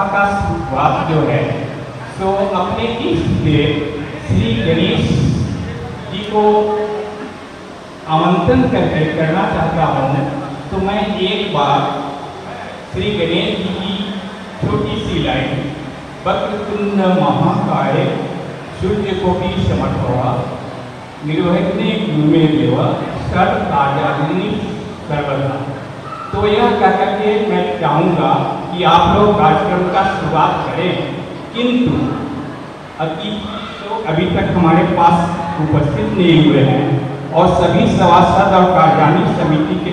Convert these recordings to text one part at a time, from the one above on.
का शुरुआत जो है तो अपने इष्ट देव श्री गणेश जी को आमंत्रण करके करना चाहता हूँ। तो मैं एक बार श्री गणेश जी की छोटी सी लाइन, वक्रतुंड महाकाय सूर्यकोटि समप्रभा निर्विघ्ने कुरु मे देव सर्वकार्याणि सर्वदा। तो यह कह करके मैं चाहूँगा कि आप लोग कार्यक्रम का शुरुआत करें, किंतु अभी तक हमारे पास उपस्थित नहीं हुए हैं और सभी सभासद और कार्यकारिणी समिति के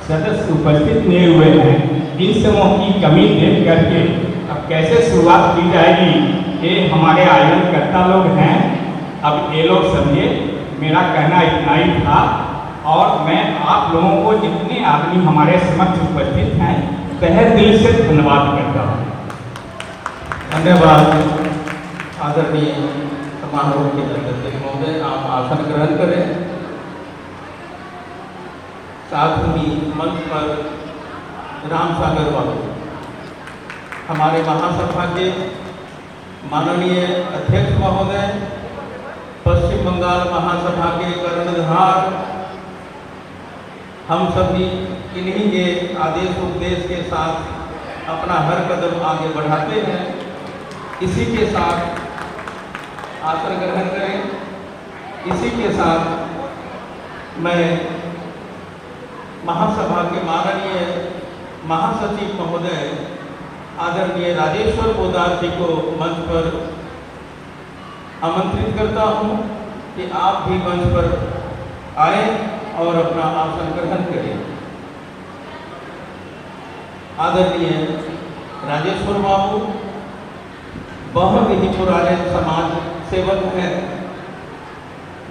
सदस्य उपस्थित नहीं हुए हैं। इन समूह की कमी देख करके अब कैसे शुरुआत की जाएगी, ये हमारे आयोजनकर्ता लोग हैं। अब ये लोग समझे, मेरा कहना इतना ही था और मैं आप लोगों को जितने आदमी हमारे समक्ष उपस्थित हैं तहे दिल से धन्यवाद करता हूँ। धन्यवाद। आदरणीय समारोह के अध्यक्ष महोदय, आप आसन ग्रहण करें। साथ ही मंच पर राम सागर बाबू, हमारे महासभा के माननीय अध्यक्ष महोदय, पश्चिम बंगाल महासभा के कर्णधार, हम सभी इन्हीं के आदेश उपदेश के साथ अपना हर कदम आगे बढ़ाते हैं। इसी के साथ आसन ग्रहण करें। इसी के साथ मैं महासभा के माननीय महासचिव महोदय आदरणीय राजेश्वर पोदार जी को मंच पर आमंत्रित करता हूं कि आप भी मंच पर आए और अपना आसन ग्रहण करें। आदरणीय राजेश्वर बाबू बहुत ही पुराने समाज सेवक हैं।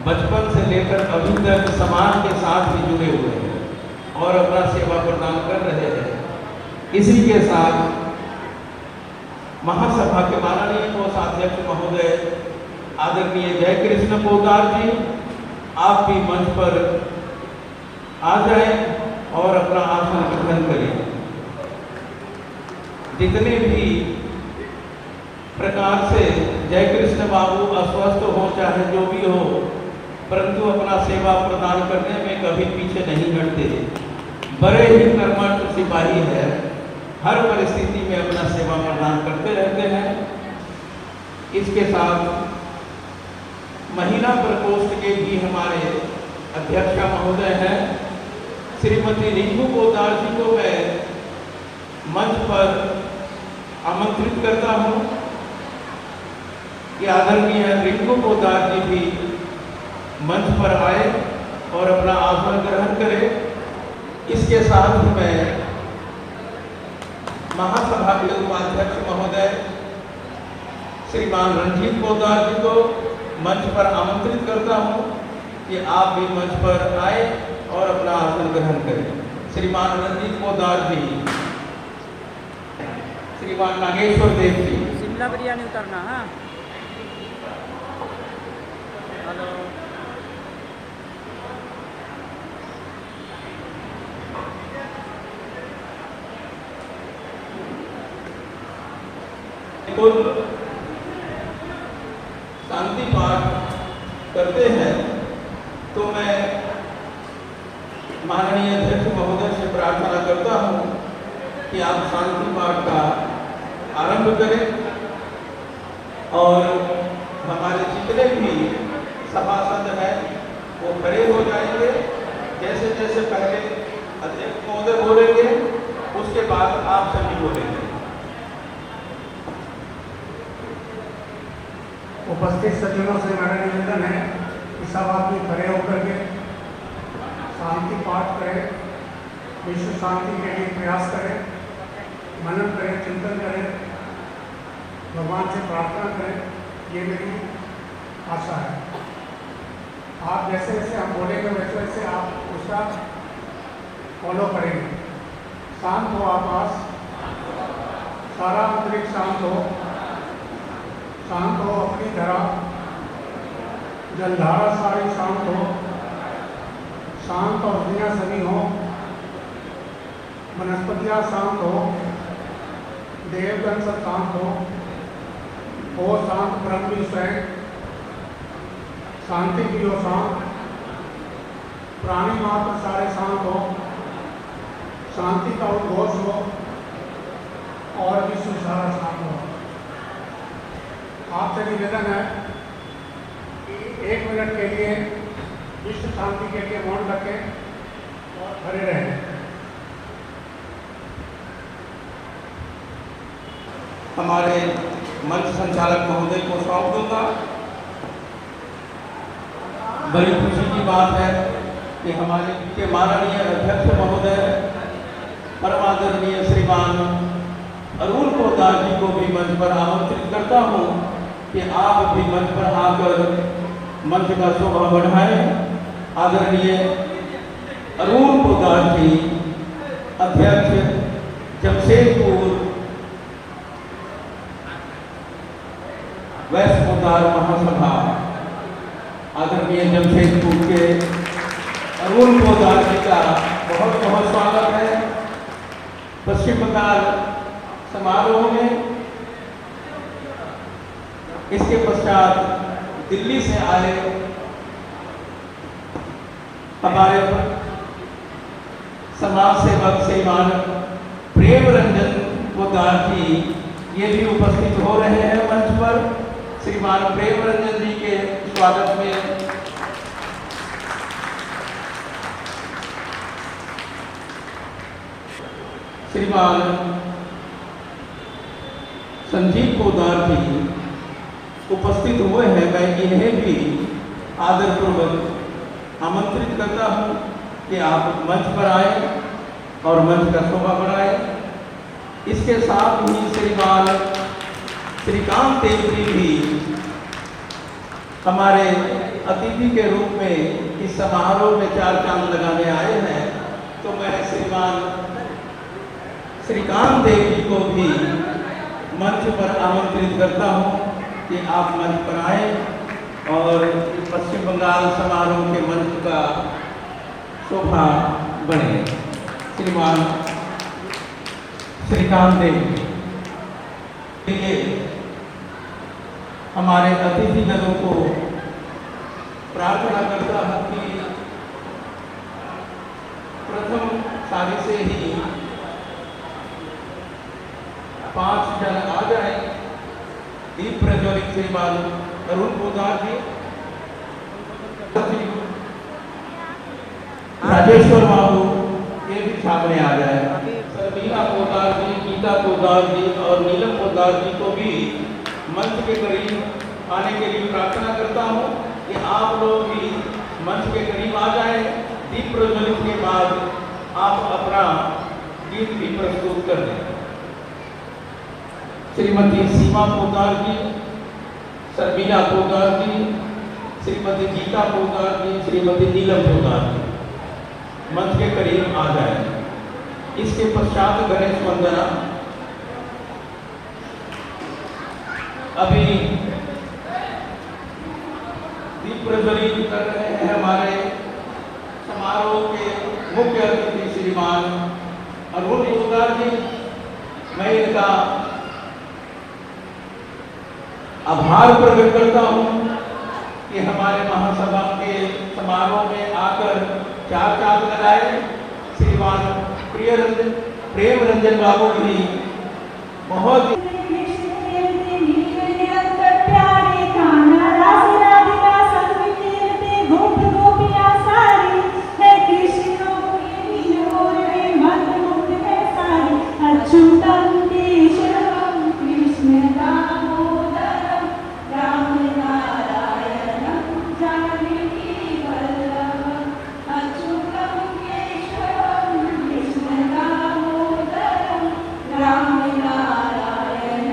बचपन से लेकर अभी तक समाज के साथ ही जुड़े हुए हैं और अपना सेवा प्रदान कर रहे हैं। इसी के साथ महासभा के माननीय कोषाध्यक्ष महोदय आदरणीय जय कृष्ण पोदार जी, आप भी मंच पर आ जाएं और अपना आसन ग्रहण करें। जितने भी प्रकार से जय कृष्ण बाबू अस्वस्थ हो, चाहे जो भी हो, परंतु अपना सेवा प्रदान करने में कभी पीछे नहीं हटते। बड़े ही कर्मठ सिपाही है, हर परिस्थिति में अपना सेवा प्रदान करते रहते हैं। इसके साथ महिला प्रकोष्ठ के भी हमारे अध्यक्षा महोदय हैं, श्रीमती रिंकू पोदार जी को मैं मंच पर आमंत्रित करता हूं कि आदरणीय रिंकू पोदार जी भी मंच पर आए और अपना आसन ग्रहण करें। इसके साथ ही मैं महासभा के उपाध्यक्ष महोदय श्रीमान रंजीत पोदार जी को मंच पर आमंत्रित करता हूं कि आप भी मंच पर आए और अपना आसन ग्रहण करें। श्रीमान रंजीत पोदार जी, श्रीमान नागेश्वर देव जी। शिमला बिरयानी उतरना। हाँ, हेलो। शांति पाठ करते हैं तो मैं माननीय अध्यक्ष महोदय से प्रार्थना करता हूं कि आप शांति पाठ का आरंभ करें और हमारे जितने भी सभासद हैं वो खड़े हो जाएंगे। जैसे जैसे पहले अध्यक्ष महोदय बोलेंगे उसके बाद आप सभी बोलेंगे। उपस्थित सज्जनों से मेरा निवेदन है कि सब आदमी खड़े होकर के शांति पाठ करें, विश्व शांति के लिए प्रयास करें, मनन करें, चिंतन करें, भगवान से प्रार्थना करें। ये मेरी आशा है। आप जैसे जैसे हम बोलेंगे वैसे वैसे आप उसका फॉलो करेंगे। शांत हो आकाश, सारा अंतरिक्ष शांत हो, शांत हो अपनी धरा, जलधारा सारी शांत हो, शांत और दुनिया सभी हो, वनस्पतियाँ शांत हो, देवगण सब शांत हो, और शांत ब्रह्म भी स्वयं शांति भी हो शांत, प्राणी मात्र सारे शांत हो, शांति का उद्घोष हो और विश्व सारा शांत हो। आपसे निवेदन है कि 1 मिनट के लिए विश्व शांति के लिए मौन रखें और खड़े रहें। हमारे मंच संचालक महोदय को सौंप दूंगा। बड़ी खुशी की बात है कि हमारे के माननीय अध्यक्ष महोदय परम आदरणीय श्रीमान अरुण पोद्दार जी को भी मंच पर आमंत्रित करता हूं कि आप भी मंच पर आकर मंच का शोभा बढ़ाएं। आदरणीय अरुण पोद्दार जी, अध्यक्ष जमशेदपुर वेस्ट पोद्दार महासभा, आदरणीय जमशेदपुर के अरुण पोद्दार जी का बहुत बहुत स्वागत है पश्चिम बंगाल समारोह में। इसके पश्चात दिल्ली से आए हमारे समाज सेवक श्रीमान प्रेम रंजन पोद्दार जी ये भी उपस्थित हो रहे हैं मंच पर। श्रीमान प्रेम रंजन जी के स्वागत में श्रीमान संजीव पोद्दार जी उपस्थित हुए हैं। मैं इन्हें भी आदरपूर्वक आमंत्रित करता हूं कि आप मंच पर आए और मंच का शोभा बढ़ाएं। इसके साथ ही श्रीमान श्रीकांत तेवरी भी हमारे अतिथि के रूप में इस समारोह में 4 चांद लगाने आए हैं। तो मैं श्रीमान श्रीकांत देवी को भी मंच पर आमंत्रित करता हूं कि आप मंच पर आए और पश्चिम बंगाल समारोह के मंच का शोभा बढ़े। श्रीमान श्रीकांत देवी हमारे अतिथिगणों को प्रार्थना करता हूं कि प्रथम सारी से ही 5 जन आ जाए। दीप प्रज्वलित श्रीमान अरुण पोद्दार जी, राजेश्वर बाबू ये भी सामने आ जाए। सरमीना पोद्दार जी, गीता पोद्दार जी और नीलम पोद्दार जी को भी मंच के करीब आने के लिए प्रार्थना करता हूं कि आप लोग भी मंच के करीब आ जाएं। दीप प्रज्वलित के बाद आप अपना गीत भी प्रस्तुत कर दें। श्रीमती सीमा पोद्दार जी, सरमीना पोद्दार जी, श्रीमती गीता पोद्दार जी, श्रीमती नीलम पोद्दार जी मंच के करीब आ जाए। इसके पश्चात गणेश वंदना अभी दीप प्रज्वलित कर रहे हैं हमारे समारोह के मुख्य अतिथि श्रीमान अरुण पोद्दार जी। मैं इनका आभार प्रकट करता हूं कि हमारे महासभा के समारोह में आकर 4 चांद लगाए। श्रीमान प्रेम रंजन बाबू भी बहुत राम नारायण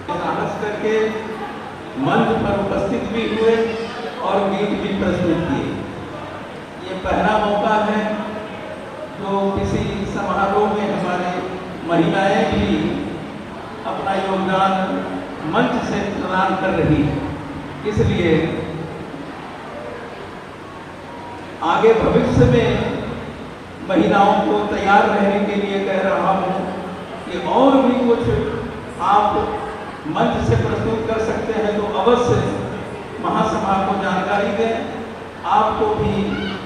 साहस करके मंच पर उपस्थित भी हुए और गीत भी प्रस्तुत किए। ये पहला मौका है जो किसी समारोह में हमारे महिलाएं भी अपना योगदान मंच से प्रदान कर रही है। इसलिए आगे भविष्य में महिलाओं को तैयार रहने के लिए कह रहा हूँ कि और भी कुछ आप मंच से प्रस्तुत कर सकते हैं तो अवश्य महासभा को जानकारी दें, आपको भी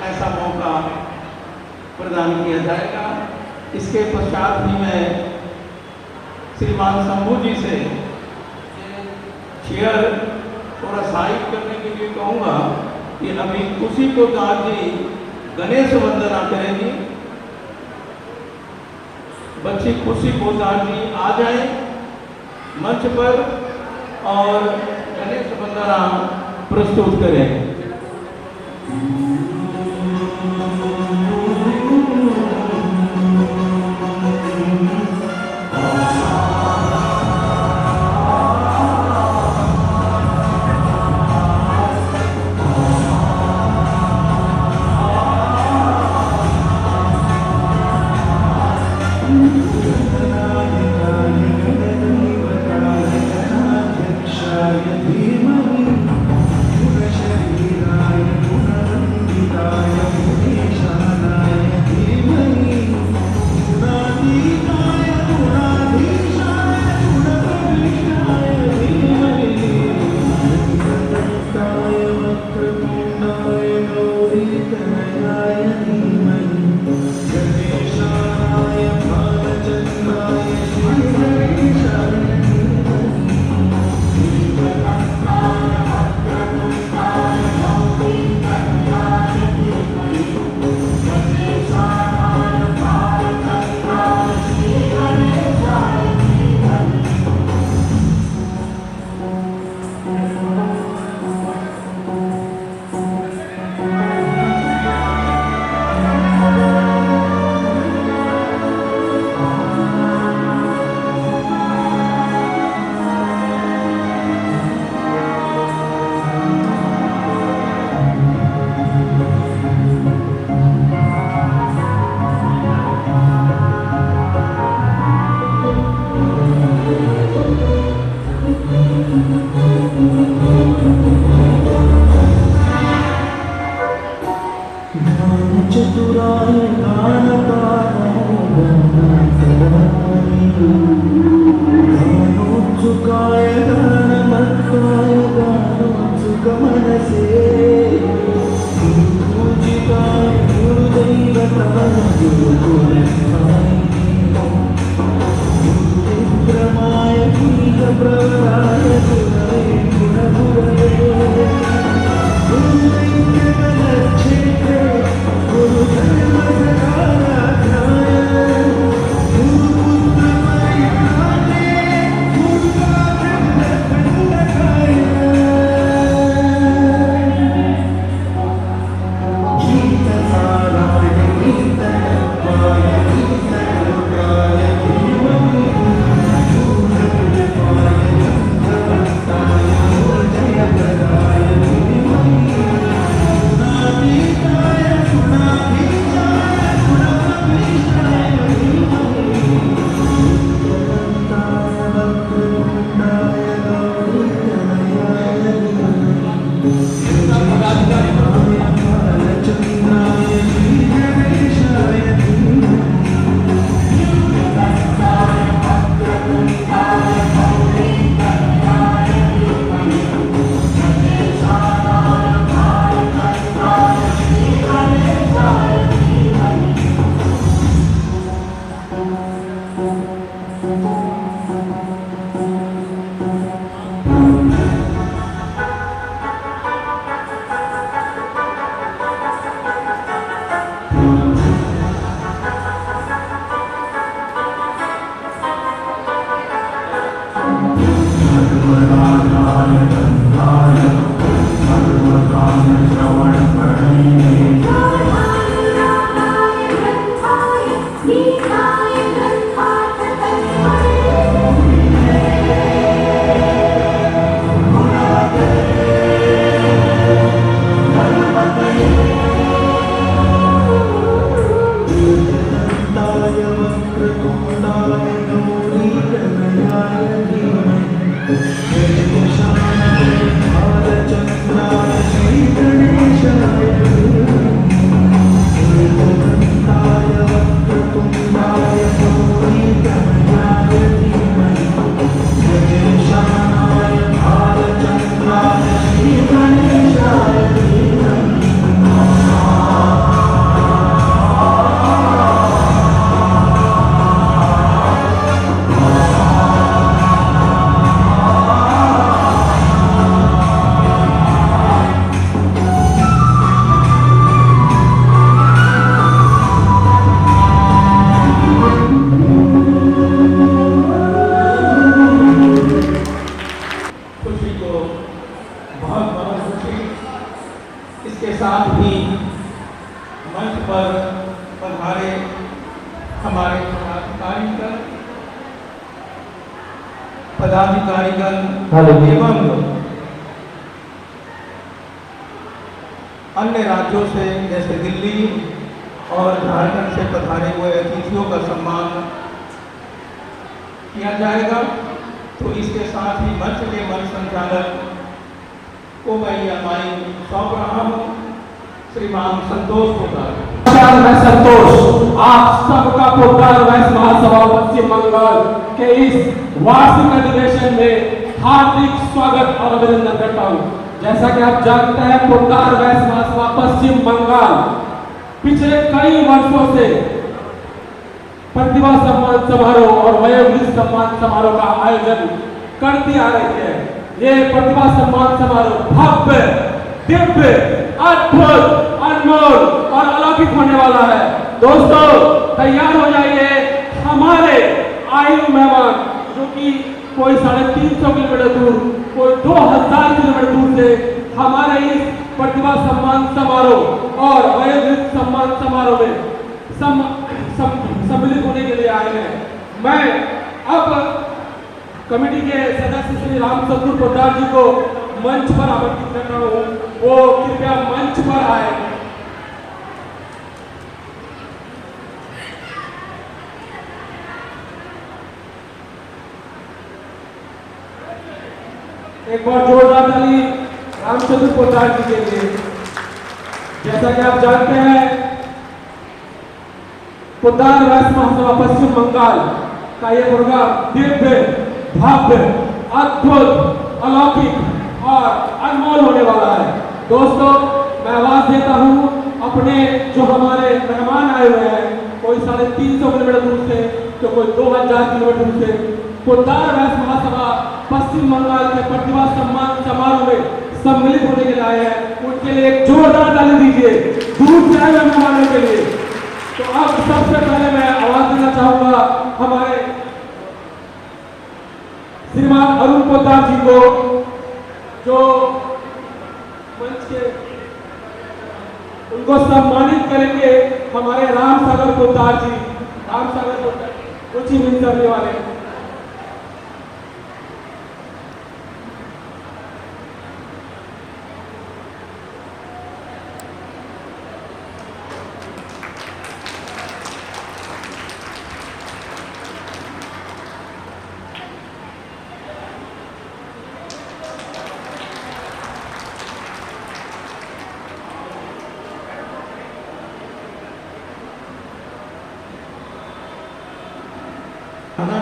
ऐसा मौका प्रदान किया जाएगा। इसके पश्चात भी मैं श्रीमान शंभू जी से चेयर थोड़ा साइड करने के लिए कहूँगा कि अभी खुशी पोद्दार जी गणेश वंदना करेंगी। बच्ची खुशी पोद्दार जी आ जाए मंच पर और गणेश वंदना प्रस्तुत करें। पदाधिकारीगण हालेलुया। एवं अन्य राज्यों से जैसे दिल्ली और झारखंड से पधारे हुए अतिथियों का सम्मान किया जाएगा। तो इसके साथ ही मंच के मंच संचालक को मैं यह माइक सौंप रहा हूँ, श्रीमान संतोष पोद्दार। मैं संतोष आप सबका पोद्दार वैश्य महासभा पश्चिम बंगाल के इस वार्षिक अधिवेशन में हार्दिक स्वागत और अभिनंदन करता हूँ। जैसा कि आप जानते हैं, पोद्दार वैश्य महासभा पश्चिम बंगाल पिछले कई वर्षों से प्रतिभा सम्मान समारोह और वयोवृद्ध सम्मान समारोह का आयोजन करती आ रही है। ये प्रतिभा सम्मान समारोह भव्य, दिव्य, अद्भुत, अनमोल और अलौकिक होने वाला है। दोस्तों तैयार हो जाइए। हमारे आयु मेहमान जो कि कोई 350 किलोमीटर दूर, कोई 2000 किलोमीटर दूर से हमारे इस प्रतिभा सम्मान समारोह और वयोवृद्ध सम्मान समारोह में सम्मिलित होने के लिए आए हैं। मैं अब कमेटी के सदस्य श्री रामचंद्र पोद्दार जी को मंच पर आमंत्रित कर रहा हूँ, वो कृपया मंच पर आए। एक बार जोरदार ताली रामचंद्र पोद्दार जी के लिए। जैसा कि आप जानते हैं, पोद्दार वैश्य महासभा पश्चिम बंगाल का ये प्रोग्राम दिव्य, भव्य, अद्भुत, अलौकिक और अनमोल होने वाला है। दोस्तों मैं आवाज देता हूँ अपने जो हमारे मेहमान आए हुए हैं, कोई 350 किलोमीटर दूर से, तो कोई 2000 किलोमीटर दूर से पोद्दार वैश्य महासभा पश्चिम बंगाल के प्रतिभा सम्मान समारोह में सम्मिलित होने के लिए आए हैं। उनके लिए एक जोरदार ताली दीजिए, दूर से आए हुए मेहमानों के लिए। तो अब सबसे पहले मैं आवाज देना चाहूंगा हमारे श्रीमान अरुण पोद्दार जी को, जो मंच के उनको सम्मानित करेंगे हमारे राम सागर पोद्दार जी। राम सागर पोद्दार कुछ ही मिनट करने वाले हैं।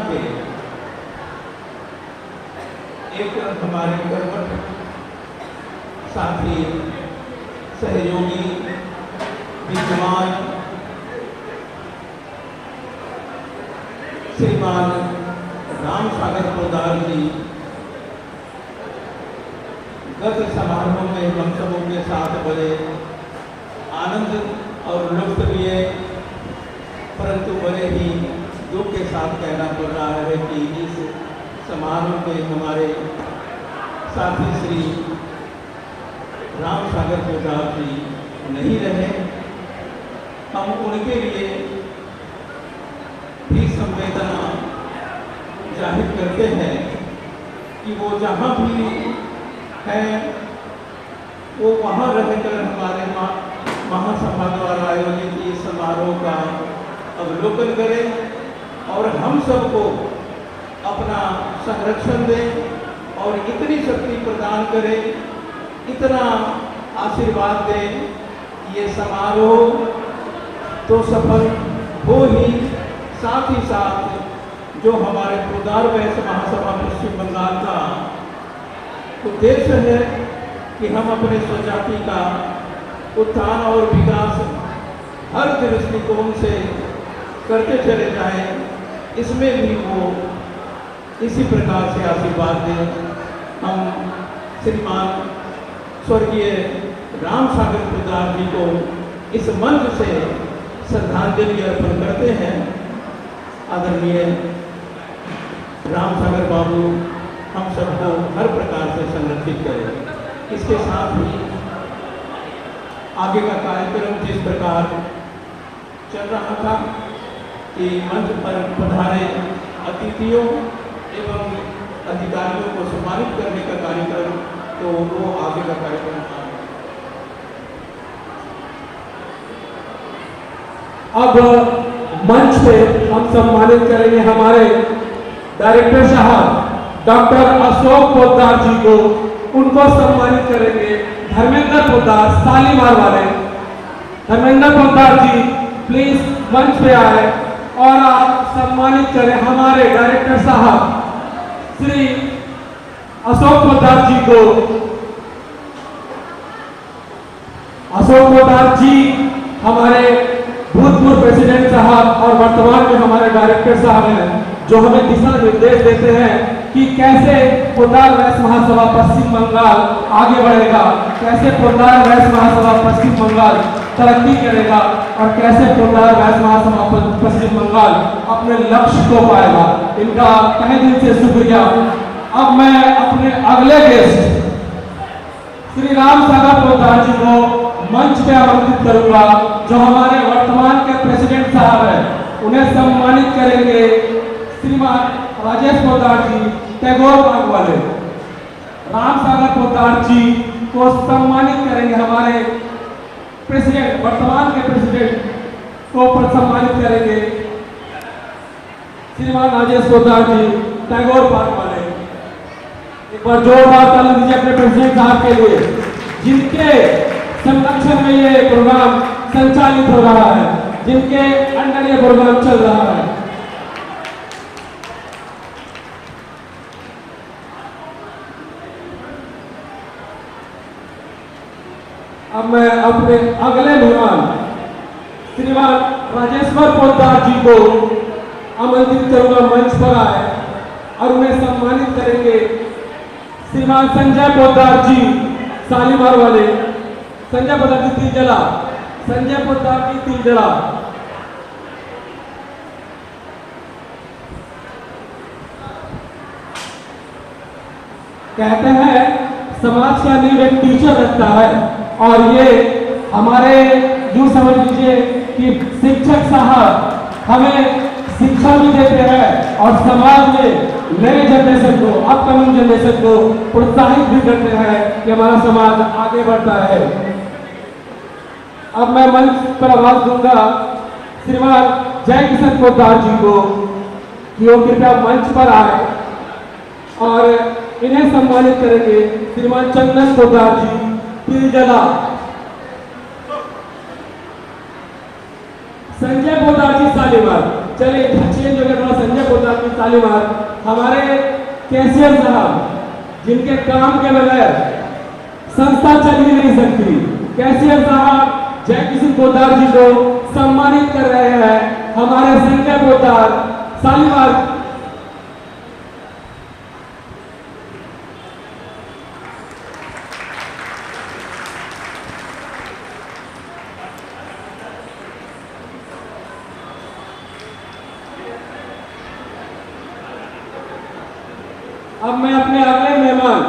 के एक हमारे कर्मठ साथी, सहयोगी, विद्वान श्रीमान राम सागर पोद्दार जी गत समारोह में हम सबों के साथ बड़े आनंद और लुत्फ लिए, परंतु बड़े ही दुख के साथ कहना पड़ रहा है कि इस समारोह में हमारे साथी श्री राम सागर पोद्दार जी नहीं रहे। हम उनके लिए भी संवेदना जाहिर करते हैं कि वो जहाँ भी हैं वो वहाँ रहकर हमारे महासभा द्वारा आयोजित इस समारोह का अवलोकन करें और हम सबको अपना संरक्षण दें और इतनी शक्ति प्रदान करें, इतना आशीर्वाद दें, ये समारोह तो सफल हो ही, साथ ही साथ जो हमारे पोद्दार वैश्य महासभा पश्चिम बंगाल का उद्देश्य है कि हम अपने स्वजाति का उत्थान और विकास हर दृष्टिकोण से करते चले जाएं, इसमें भी वो इसी प्रकार से आशीर्वाद दें। हम श्रीमान स्वर्गीय राम सागर पोद्दार जी को इस मंच से श्रद्धांजलि अर्पण करते हैं। आदरणीय राम सागर बाबू हम सबको हर प्रकार से संरक्षित करें। इसके साथ ही आगे का कार्यक्रम जिस प्रकार चल रहा था कि मंच पर पधारे अतिथियों एवं अधिकारियों को सम्मानित करने का कार्यक्रम, तो वो आगे का कार्यक्रम था। अब मंच पे हम सम्मानित करेंगे हमारे डायरेक्टर साहब डॉक्टर अशोक पोद्दार जी को। उनको सम्मानित करेंगे धर्मेंद्र पोद्दार, शालीमार वाले। धर्मेंद्र पोद्दार जी प्लीज मंच पे आए और आप सम्मानित करें हमारे डायरेक्टर साहब श्री अशोक पोद्दार जी को। अशोक पोद्दार जी हमारे भूतपूर्व प्रेसिडेंट साहब और वर्तमान में हमारे डायरेक्टर साहब हैं, जो हमें दिशा निर्देश देते हैं कि कैसे पोद्दार वैश्य महासभा पश्चिम बंगाल आगे बढ़ेगा, कैसे पोद्दार वैश्य महासभा पश्चिम बंगाल तरक्की करेगा और कैसे पोद्दार वैश्य महासभा पश्चिम बंगाल अपने लक्ष्य को पाएगा। इनका तहे दिल से शुक्रिया। अब मैं अपने अगले गेस्ट श्री राम सागर पोद्दार जी को मंच पे आमंत्रित करूंगा, जो हमारे वर्तमान के प्रेसिडेंट साहब हैं। उन्हें सम्मानित करेंगे श्रीमान राजेश पोद्दार जी, टैगोर बाग वाले। राम सागर पोद्दार जी को सम्मानित करेंगे हमारे प्रेसिडेंट, वर्तमान के प्रेसिडेंट को सम्मानित करेंगे श्रीमान राजेश पोद्दार जी, टैगोर बाग वाले। एक बार जोरदार ताली दीजिए अपने प्रेसिडेंट साहब के लिए, जिनके संरक्षण में ये प्रोग्राम संचालित हो रहा है, जिनके अंडर ये प्रोग्राम चल रहा है। अब मैं अपने अगले मेहमान श्रीमान राजेश्वर पोद्दार जी को आमंत्रित करूंगा मंच पर आए और उन्हें सम्मानित करेंगे श्रीमान संजय पोद्दार जी, शालीमार वाले। संजय पोद्दार जी तिलजला, संजय पोद्दार जी तिलजला। कहते हैं समाज का नींव एक टीचर रखता है, और ये हमारे यूं समझ लीजिए कि शिक्षक साहब हमें शिक्षा भी देते हैं और समाज में नए जनरेशन को, अपकमिंग जनरेशन को प्रोत्साहित भी करते हैं कि हमारा समाज आगे बढ़ता है। अब मैं मंच पर आवाज दूंगा श्रीमान जय किशन पोद्दार जी को कि वो कृपया मंच पर आए और इन्हें सम्मानित करेंगे श्रीमान चंदन पोद्दार जी, तिलजला। संजय पोद्दार जी, शालीमार। चलिए चेंज हो गया थोड़ा, संजय पोद्दार जी, शालीमार। हमारे कैशियर साहब, जिनके काम के बगैर संस्था चल ही नहीं सकती, कैशियर साहब जय किशन पोद्दार जी को सम्मानित कर रहे हैं हमारे संजय पोद्दार, शालीमार। अब मैं अपने अगले मेहमान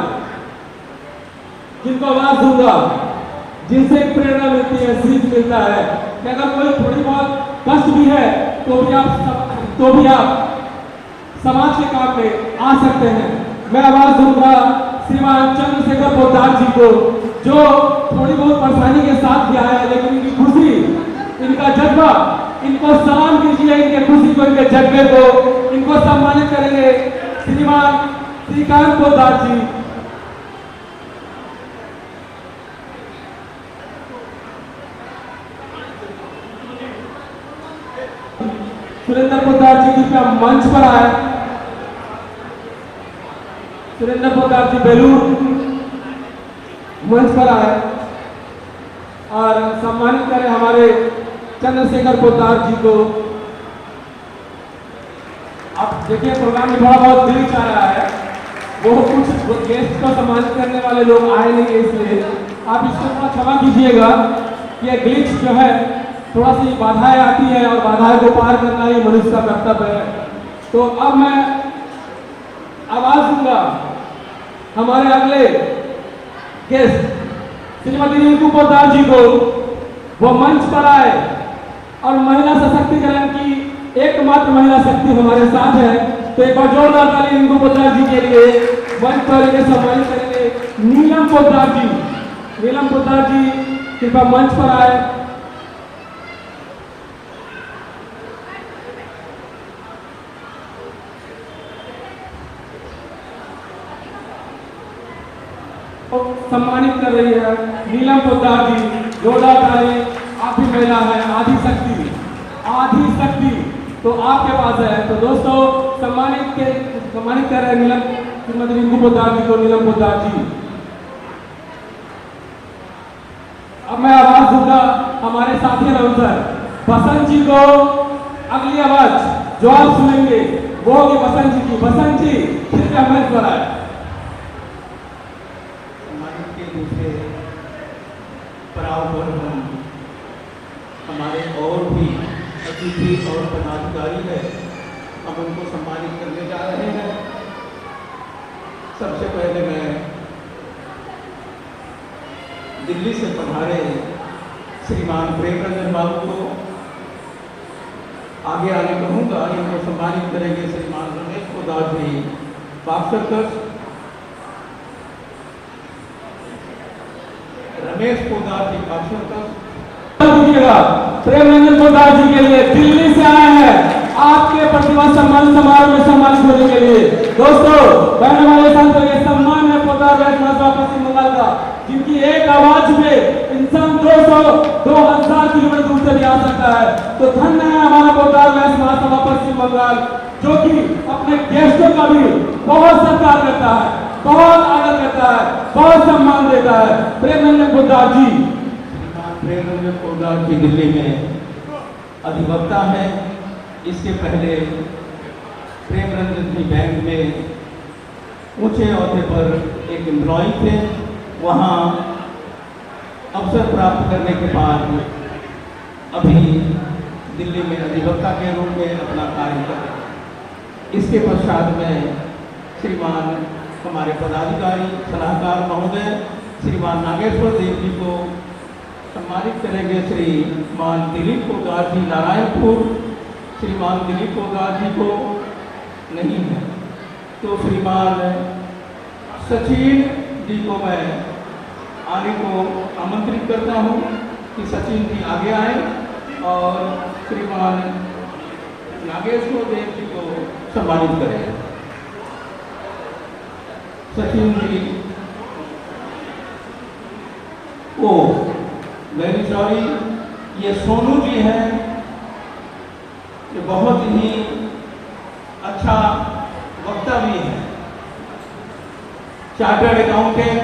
जिनको आवाज दूंगा, जिनसे प्रेरणा मिलती है, सीख मिलता है कि अगर कोई थोड़ी बहुत कष्ट भी है तो भी आप समाज के काम में आ सकते हैं। मैं आवाज दूंगा श्रीमान चंद्रशेखर पोद्दार जी को, जो थोड़ी बहुत परेशानी के साथ भी आया है, लेकिन इनकी खुशी, इनका जज्बा, इनको सलाम कीजिए, इनके खुशी को, इनके जज्बे को। इनको सम्मानित करेंगे श्रीमान श्रीकांत पोद्दार जी। सुरेंद्र पोद्दार जी कृपया मंच पर आए। सुरेंद्र पोद्दार जी बेलूर मंच पर आए और सम्मानित करें हमारे चंद्रशेखर पोद्दार जी को। आप देखिए प्रोग्राम में थोड़ा बहुत ग्लिच आ रहा है, वो कुछ गेस्ट को सम्मानित करने वाले लोग आए नहीं है, इसलिए आप इसको थोड़ा क्षमा कीजिएगा। ये ग्लिच जो है थोड़ा सी बाधाएं आती है और बाधाएं को पार करना ही मनुष्य का कर्तव्य है। तो अब मैं आवाज दूंगा हमारे अगले गेस्ट श्रीमती रिंकू पोद्दार जी को। वो मंच पर आए और महिला सशक्तिकरण की एकमात्र महिला शक्ति हमारे साथ है तो एक बार जोरदार ताली इनको पोद्दार जी के लिए। मंच पर इन्हें सम्मानित करेंगे नीलम पोद्दार जी। नीलम पोद्दार जी कृपया मंच पर आए। सम्मानित कर रही है नीलम पोद्दार जी। जोरदार ताली। आप भी महिला है, आदि शक्ति, आदि शक्ति तो आपके पास है। तो दोस्तों सम्मानित कर रहे हैं नीलम श्रीमती रिंकू पोद्दार जी को। नीलम पोद्दार जी, अब मैं आवाज दूंगा हमारे साथी अनाउंसर बसंत जी को। अगली आवाज जो आप सुनेंगे वो होगी बसंत जी की। बसंत जी कृपया मंच पर आए। सम्मानित के दूसरे पड़ाव पर हम हमारे और भी अतिथि और पदाधिकारी है, हम उनको सम्मानित करने जा रहे हैं। सबसे पहले मैं दिल्ली से पधारे श्रीमान प्रेम रंजन बाबू को आगे आने कहूँगा। इनको सम्मानित करेंगे श्रीमान रमेश पोद्दार जी बाक्सर। रमेश पोद्दार जी बाक्सर प्रेम रंजन पोद्दार जी के लिए दिल्ली से आए हैं आपके प्रतिभा सम्मान समारोह में सम्मानित होने के लिए। दोस्तों बहन वाले संतों ये सम्मान है पोद्दार वैश्य पश्चिम बंगाल का, जिनकी एक आवाज में इंसान 200-2000 किलोमीटर दूर से भी आ सकता है। तो धन्य है हमारा पोद्दार वैश्य महासभा पश्चिम बंगाल, जो कि अपने गेस्टों का भी बहुत सत्कार करता है, बहुत आदर करता है, बहुत सम्मान देता है। प्रेम रंजन पोद्दार जी। प्रेम रंजन पोद्दार जी दिल्ली में अधिवक्ता है। इसके पहले प्रेम रंजन जी बैंक में ऊंचे ओहदे पर एक एम्प्लॉय थे। वहाँ अवसर प्राप्त करने के बाद अभी दिल्ली में अधिवक्ता के रूप में अपना कार्य कर रहे हैं। इसके पश्चात में श्रीमान हमारे पदाधिकारी सलाहकार महोदय श्रीमान नागेश्वर देव जी को सम्मानित करेंगे। श्रीमान दिलीप पोद्दार जी नारायणपुर। श्रीमान दिलीप पोद्दार जी को नहीं है तो श्रीमान सचिन जी को मैं आने को आमंत्रित करता हूँ कि सचिन जी आगे आए और श्रीमान नागेश्वर देव जी को सम्मानित करें। सचिन जी को वेरी सॉरी, ये सोनू जी हैं, ये बहुत ही अच्छा वक्ता भी है। चार्टर्ड अकाउंटेंट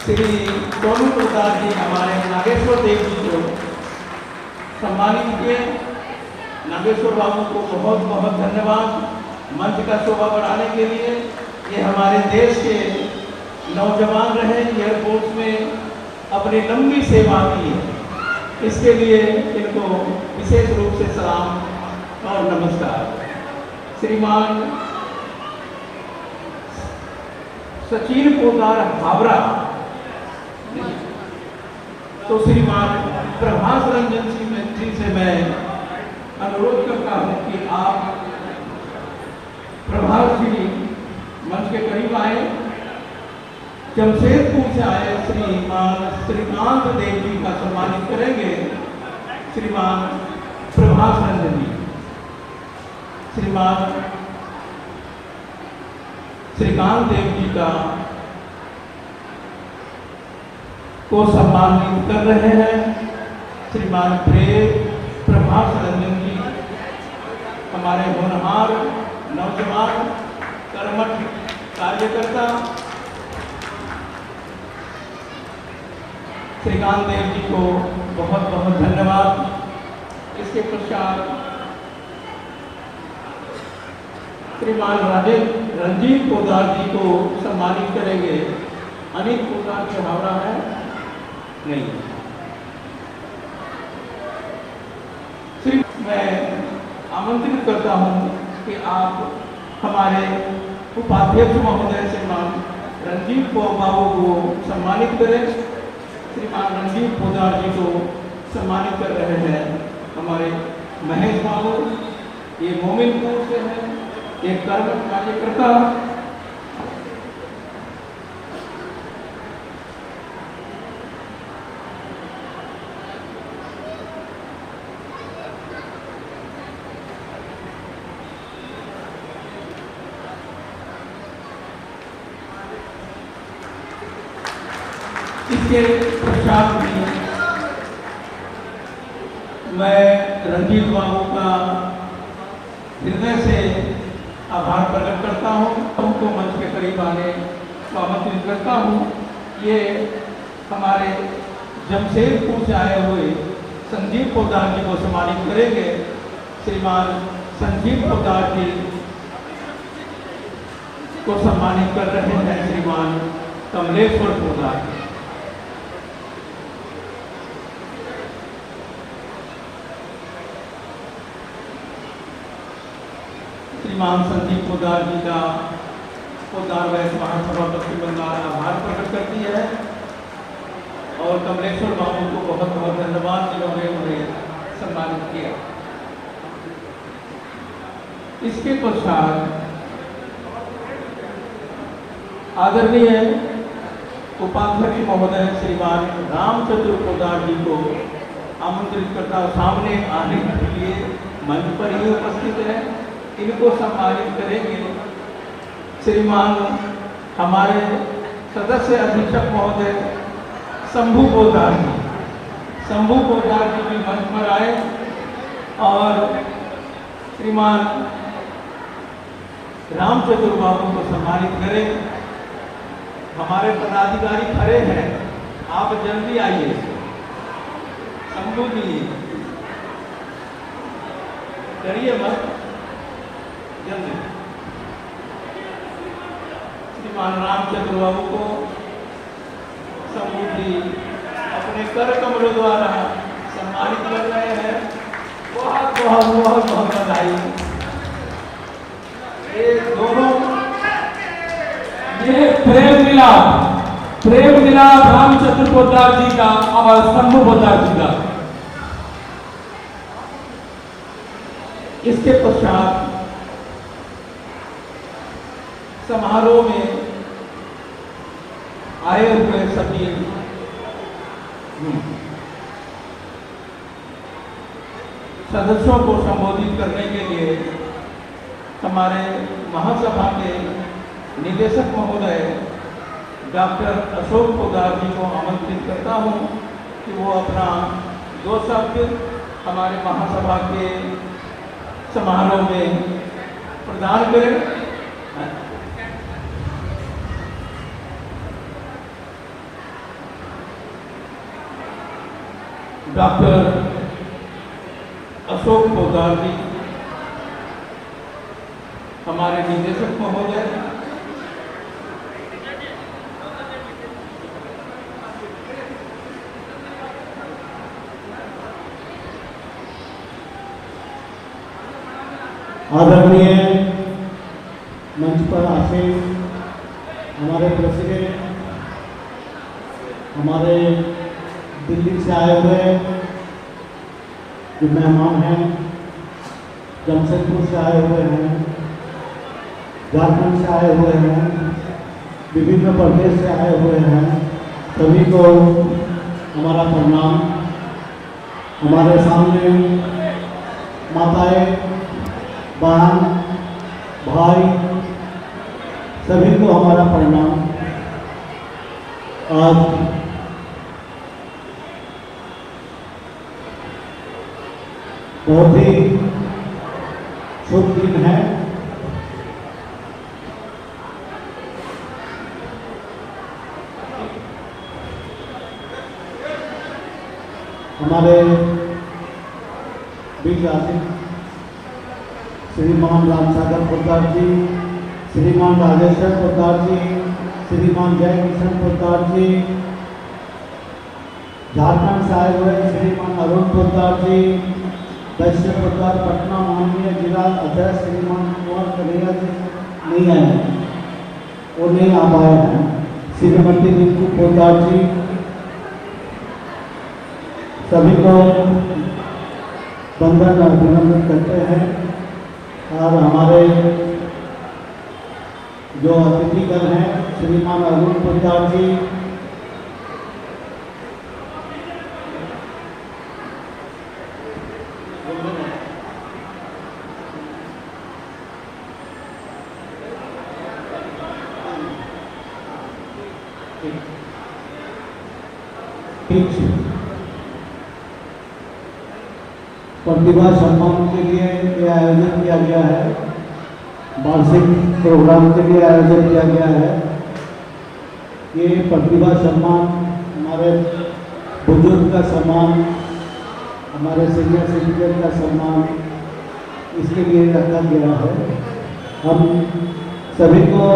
श्री सोनू पोद्दार जी हमारे नागेश्वर देव जी को सम्मानित किए। नागेश्वर बाबू को बहुत बहुत धन्यवाद मंच का शोभा बढ़ाने के लिए। ये हमारे देश के नौजवान रहे, एयरफोर्स में अपनी लंबी सेवा की है, इसके लिए इनको विशेष रूप से सलाम और नमस्कार। श्रीमान सचिन पोद्दार हावड़ा तो श्रीमान प्रभास रंजन जी से मैं अनुरोध करता हूं कि आप प्रभास जी मंच के करीब आए। जमशेदपुर से आए श्रीमान श्रीकांत देव जी का सम्मानित करेंगे श्रीमान प्रभास रंजन जी। श्रीमान श्रीकांत देव जी का को सम्मानित कर रहे हैं श्रीमान प्रभास रंजन जी, हमारे होनहार नौजवान कर्मठ कार्यकर्ता। श्रीकांत देव जी को बहुत बहुत धन्यवाद। इसके पश्चात श्रीमान रंजीत पोद्दार जी को सम्मानित करेंगे। अनिल पोद्दार जी हावड़ा है नहीं। मैं आमंत्रित करता हूं कि आप हमारे उपाध्यक्ष महोदय श्रीमान रंजीत बाबू को सम्मानित करें। श्रीमान रंजीत पोद्दार जी को सम्मानित कर रहे हैं हमारे महेश बाबू, ये मोमिनपुर से हैं। एक कर्म कार्यकर्ता इसके पश्चात भी मैं रंजीत बाबू का हृदय से आभार प्रकट करता हूँ। उनको मंच के करीब आने को आमंत्रित करता हूँ। ये हमारे जमशेदपुर से आए हुए संजीव पोद्दार जी को सम्मानित करेंगे। श्रीमान संजीव पोद्दार जी को सम्मानित कर रहे हैं श्रीमान कमलेश्वर पोद्दार जी। श्रीमान संजीव पोद्दार जी का पोद्दार वैश्य महासभा पश्चिम बंगाल आभार प्रकट करती है और कमलेश्वर बाबू को बहुत बहुत धन्यवाद जिन्होंने उन्हें सम्मानित किया। इसके पश्चात आदरणीय उपाध्यक्ष महोदय श्रीमान रामचंद्र पोद्दार जी को आमंत्रित करता हूं। सामने आने के लिए मंच पर ही उपस्थित है। इनको सम्मानित करेंगे श्रीमान हमारे सदस्य अधीक्षक महोदय शंभू पोद्दार जी। शंभू पोद्दार जी भी मंच पर आए और श्रीमान रामचंद्र बाबू को सम्मानित करें। हमारे पदाधिकारी खड़े हैं, आप जल्दी आइए। शंभू जी करिए मत, जल्दी। श्रीमान रामचंद्र बाबू को शंभू जी अपने कर कमलों द्वारा सम्मानित कर रहे हैं। बहुत बहुत बहुत बहुत बधाई। ये दोनों ये प्रेम मिलाप रामचंद्र पोद्दार जी का और शंभू पोद्दार जी का। इसके पश्चात समारोह में आए हुए सभी सदस्यों को संबोधित करने के लिए हमारे महासभा के निदेशक महोदय डॉक्टर अशोक पोद्दार जी को आमंत्रित करता हूं कि वो अपना 2 शब्द हमारे महासभा के समारोह में प्रदान करें। डॉक्टर अशोक पोद्दार जी हमारे निदेशक महोदय, आदरणीय मंच पर आसीन हमारे प्रेसिडेंट, हमारे दिल्ली से आए हुए जो मेहमान हैं, जमशेदपुर से आए हुए हैं, झारखंड से आए हुए हैं, विभिन्न प्रदेश से आए हुए हैं, सभी को हमारा प्रणाम। हमारे सामने माताएं, बहन, भाई, सभी को हमारा प्रणाम। आज बहुत ही शुभ दिन है। हमारे बीच आसीन श्रीमान रामसागर पोद्दार जी, श्रीमान राजेश्वर पोद्दार जी, श्रीमान जय किशन पोद्दार जी, झारखंड से आए हुए श्रीमान अरुण पोद्दार जी, वैश्य पोद्दार पटना माननीय जिला अध्यक्ष श्रीमान कुंवर कन्हैया जी नहीं आए, वो नहीं आ पाए हैं। श्रीमती रिंकू पोद्दार जी, सभी को वंदन अभिनंदन करते हैं। और हमारे जो अतिथिगण हैं श्रीमान अरुण पोद्दार जी, प्रतिभा सम्मान के लिए ये आयोजन किया गया है, वार्षिक प्रोग्राम के लिए आयोजन किया गया है। ये प्रतिभा सम्मान हमारे बुजुर्ग का सम्मान, हमारे सीनियर सिटीजन का सम्मान, इसके लिए रखा गया है। हम सभी को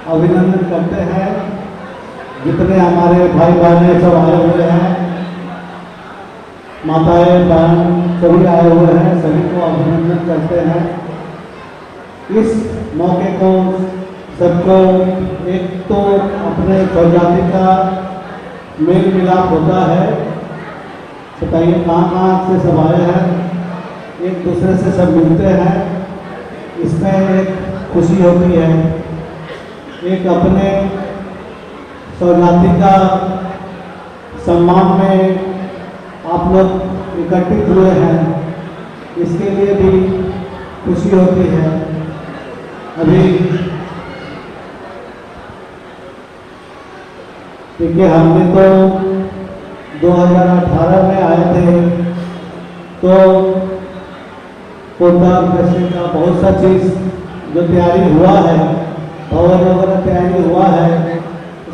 अभिनंदन करते हैं, जितने हमारे भाई बहनें सब आए हुए हैं, माताएं बहन सभी आए हुए हैं, सभी को अभिनंदन करते हैं। इस मौके को सबको एक तो अपने स्वजाति का मेल मिलाप होता है, बताइए कहाँ से सब आए हैं, एक दूसरे से सब मिलते हैं, इसमें एक खुशी होती है। एक अपने स्वजाति का सम्मान में आप लोग इकट्ठित हुए हैं, इसके लिए भी खुशी होती है। अभी देखिए हमने तो 2018 में आए थे, तो पोद्दार दशहरे का बहुत सा चीज़ जो तैयारी हुआ है, भवन वगैरह तैयारी हुआ है,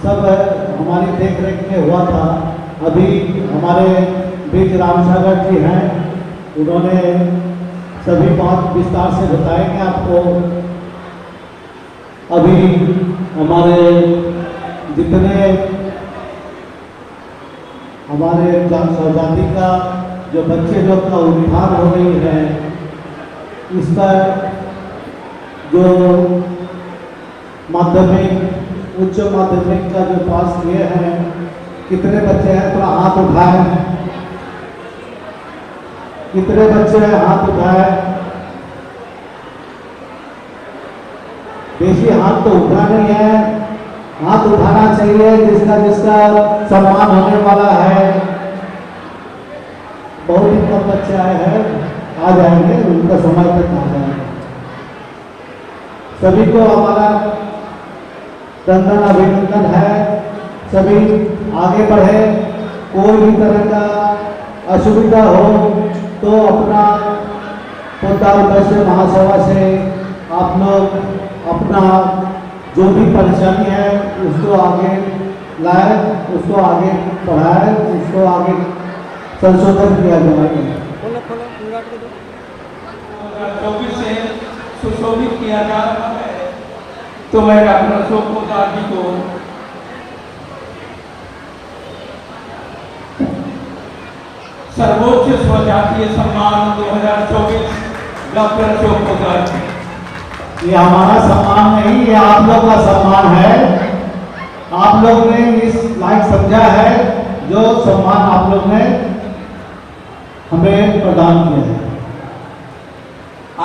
सब हमारी देख रेख में हुआ था। अभी हमारे बीच रामसागर जी हैं, उन्होंने सभी बात विस्तार से बताएंगे आपको। अभी हमारे जितने हमारे स्वजाति का जो बच्चे लोग का उत्थान हो रही है, इस पर जो माध्यमिक उच्च माध्यमिक का जो पास किए हैं, कितने बच्चे हैं थोड़ा हाथ उठाए, कितने बच्चे हैं हाथ उठाए। बेसी हाथ तो उठा नहीं है, हाथ उठाना चाहिए जिसका जिसका सम्मान होने वाला है। बहुत ही कम बच्चे आए हैं, आ जाएंगे, उनका समय तक आ जाएगा। सभी को हमारा दंदन अभिनंदन है, सभी आगे बढ़े। कोई भी तरह का असुविधा हो तो अपना पोद्दार वैश्य महासभा से आप लोग अपना जो भी परेशानी है उसको आगे लाए, उसको आगे बढ़ाए, उसको आगे संशोधन किया जाए। खोलो खोलो पूरा कर दो। 2024 से सुशोभित किया जा रहा है, तो मैं डॉक्टर अशोक पोद्दार जी को सर्वोच्च स्वजातीय सम्मान 2024 डॉक्टर अशोक पोद्दार जी। ये हमारा सम्मान नहीं, ये आप लोग का सम्मान है। आप लोग ने इस लायक समझा है जो सम्मान आप लोग ने हमें प्रदान किया है।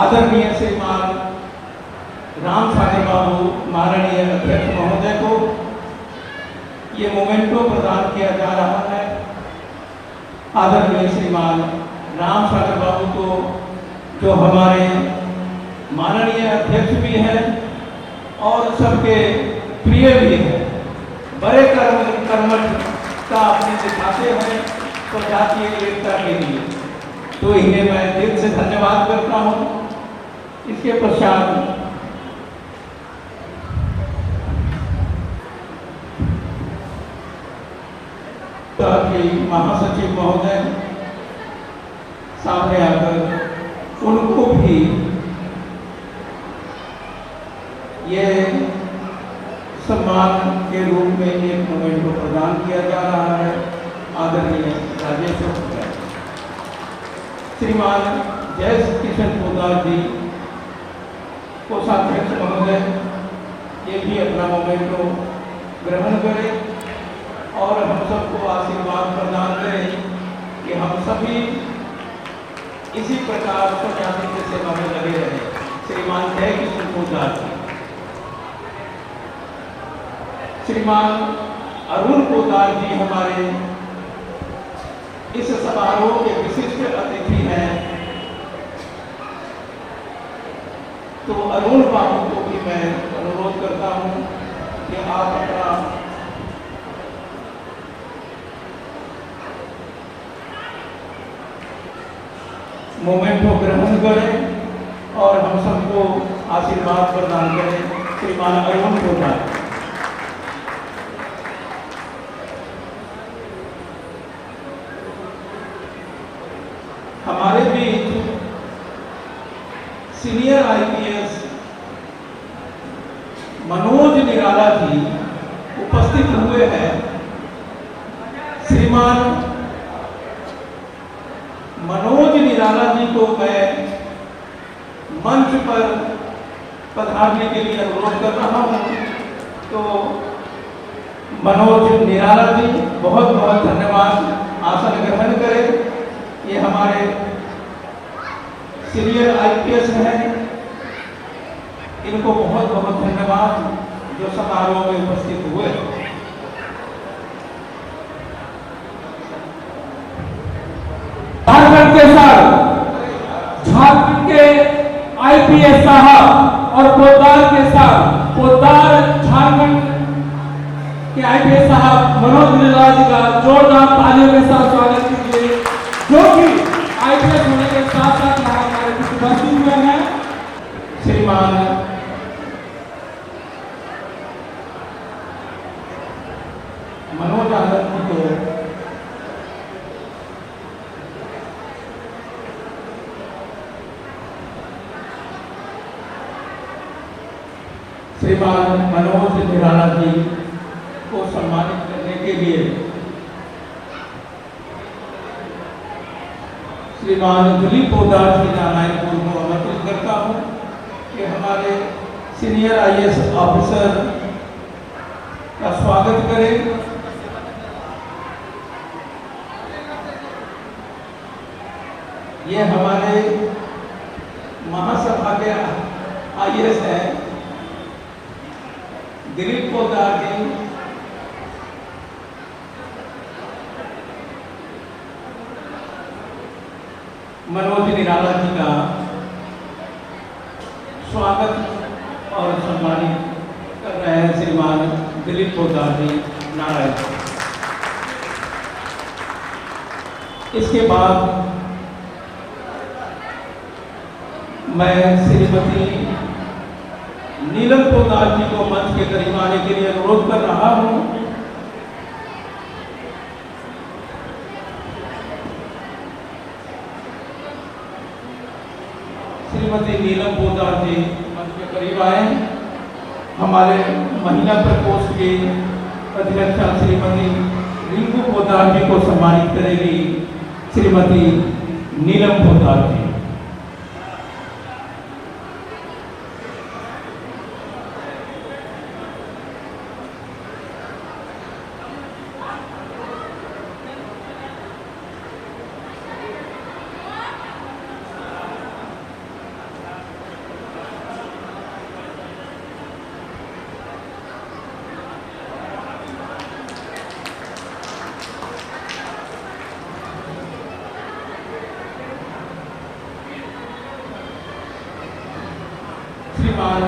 आदरणीय श्रीमान राम सागर बाबू माननीय अध्यक्ष महोदय को ये मोमेंटो प्रदान किया जा रहा है। आदरणीय श्रीमान राम सागर बाबू को जो हमारे माननीय अध्यक्ष भी हैं और सबके प्रिय भी हैं, बड़े कर्मठता अपने दिखाते हैं स्वजातीय एकता के लिए, तो इन्हें मैं दिल से धन्यवाद करता हूँ। इसके पश्चात महासचिव महोदय सामने आकर उनको भी ये सम्मान के रूप में एक मोमेंट को प्रदान किया जा रहा है। आदरणीय राजेश श्रीमान जय किशन पोद्दार जी कोषाध्यक्ष महोदय ये भी अपना मोमेंटो ग्रहण करें और हम सबको आशीर्वाद प्रदान करें कि हम सभी इसी प्रकार स्वजाति की सेवा में लगे रहें। श्रीमान जय किशन पोद्दार जी। श्रीमान अरुण पोदार जी हमारे इस समारोह के विशिष्ट अतिथि हैं, तो अरुण बाबू को भी मैं अनुरोध करता हूं कि आप अपना मोमेंटो ग्रहण करें और हम सबको आशीर्वाद प्रदान करें। श्रीमान अरुण पोदार। हमारे बीच सीनियर आईपीएस मनोज निराला जी उपस्थित हुए हैं। श्रीमान मनोज निराला जी को मैं मंच पर पधारने के लिए अनुरोध कर रहा हूं। तो मनोज निराला जी बहुत बहुत धन्यवाद, आसन ग्रहण करें। ये हमारे सीनियर आईपीएस हैं, इनको बहुत बहुत धन्यवाद जो समारोह में उपस्थित हुए। झारखंड के साथ झारखंड के आईपीएस साहब और पोद्दार के साथ पोद्दार झारखंड के आईपीएस साहब मनोज निराला जी का जोरदार तालियों के साथ स्वागत कीजिए, जो कि आईपीएस होने के साथ साथ यहाँ हमारे कुछ उपस्थित हुए हैं। श्रीमान मनोज आनंद जी को श्रीमान मनोज निराला जी को सम्मानित करने के लिए श्रीमान दिलीप पोदार जी नारायणपुर को आमंत्रित करता हूं कि हमारे सीनियर आईएएस ऑफिसर का स्वागत करें। ये हमारे महासभा के आईएएस हैं दिलीप पोदार जी। मनोज निराला जी का स्वागत और सम्मानित कर रहे हैं श्रीमान दिलीप पोदार जी नारायण। इसके बाद मैं श्रीमती नीलम पोदार जी को मंच के करीब आने के लिए अनुरोध कर रहा हूं। श्रीमती नीलम पोदार जी मंच के करीब आए। हमारे महिला प्रकोष्ठ के अध्यक्षा श्रीमती रिंकू पोदार जी को सम्मानित करेगी श्रीमती नीलम पोदार जी। श्रीमान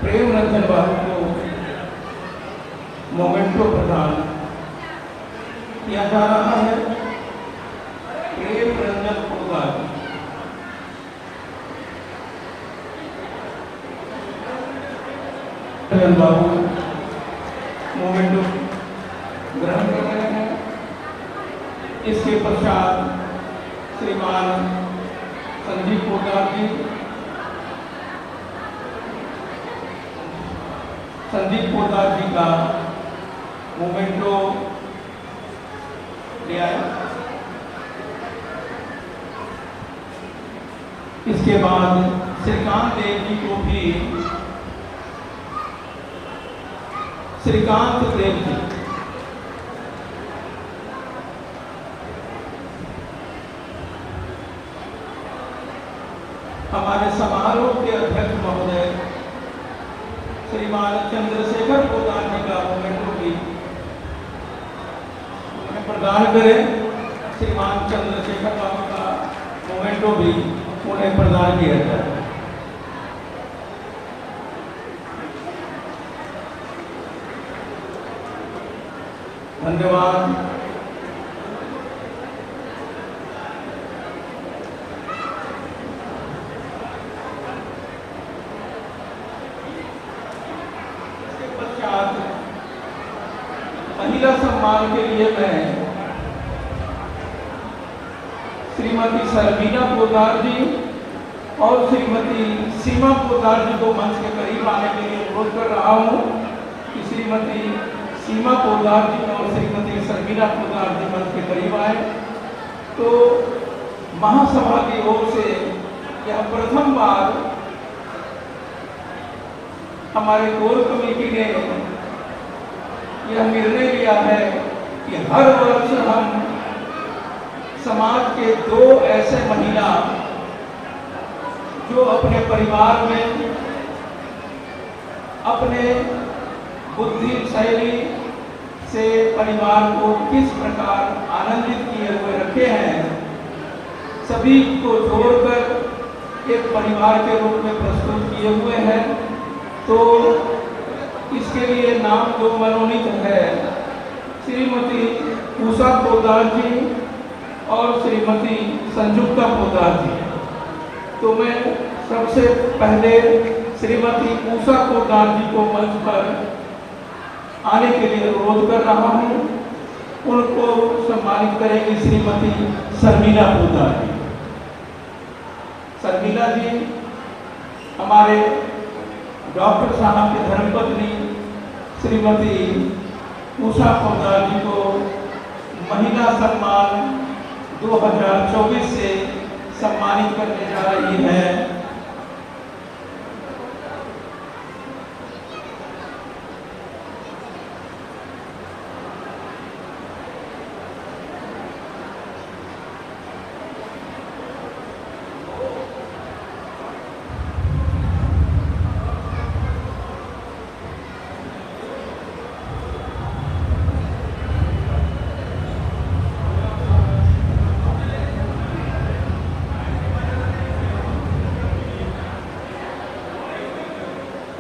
प्रेम रंजन बाबू को मोमेंटो प्रदान किया जा रहा है। प्रेम रंजन पोदार बाबू मोमेंटो ग्रहण कर रहे हैं। इसके पश्चात श्रीमान संदीप पोदार जी संदीप पोदार जी का मोमेंटो ले आए। इसके बाद श्रीकांत देव जी को भी श्रीकांत देव जी हमारे समारोह के अध्यक्ष महोदय श्रीमान चंद्रशेखर पोदार जी का प्रदान करें। श्रीमान चंद्रशेखर बाबू का मोमेंटो भी उन्हें प्रदान किया जाए। धन्यवाद। इसके पश्चात महिला सम्मान के लिए मैं श्रीमती शर्मिला पोद्दार जी और श्रीमती सीमा पोद्दार जी को मंच के करीब आने के लिए अनुरोध कर रहा हूँ कि श्रीमती सीमा पोद्दार जी और श्रीमती शर्मिला पोद्दार जी मंच के करीब आए। तो महासभा की ओर से यह प्रथम बार हमारे कोर कमेटी ने यह निर्णय लिया है कि हर वर्ष हम समाज के 2 ऐसे महिला जो अपने परिवार में अपने बुद्धि शैली से परिवार को किस प्रकार आनंदित किए हुए रखे हैं, सभी को जोड़कर एक परिवार के रूप में प्रस्तुत किए हुए हैं। तो इसके लिए नाम जो मनोनीत है श्रीमती उषा पोद्दार जी और श्रीमती संजुक्ता पोद्दार जी। तो मैं सबसे पहले श्रीमती उषा पोद्दार जी को मंच पर आने के लिए अनुरोध कर रहा हूँ। उनको सम्मानित करेंगी श्रीमती शर्मिला पोद्दार जी। शर्मिला जी हमारे डॉक्टर साहब की धर्मपत्नी श्रीमती उषा पोद्दार जी को महिला सम्मान 2024 से सम्मानित करने जा रही है।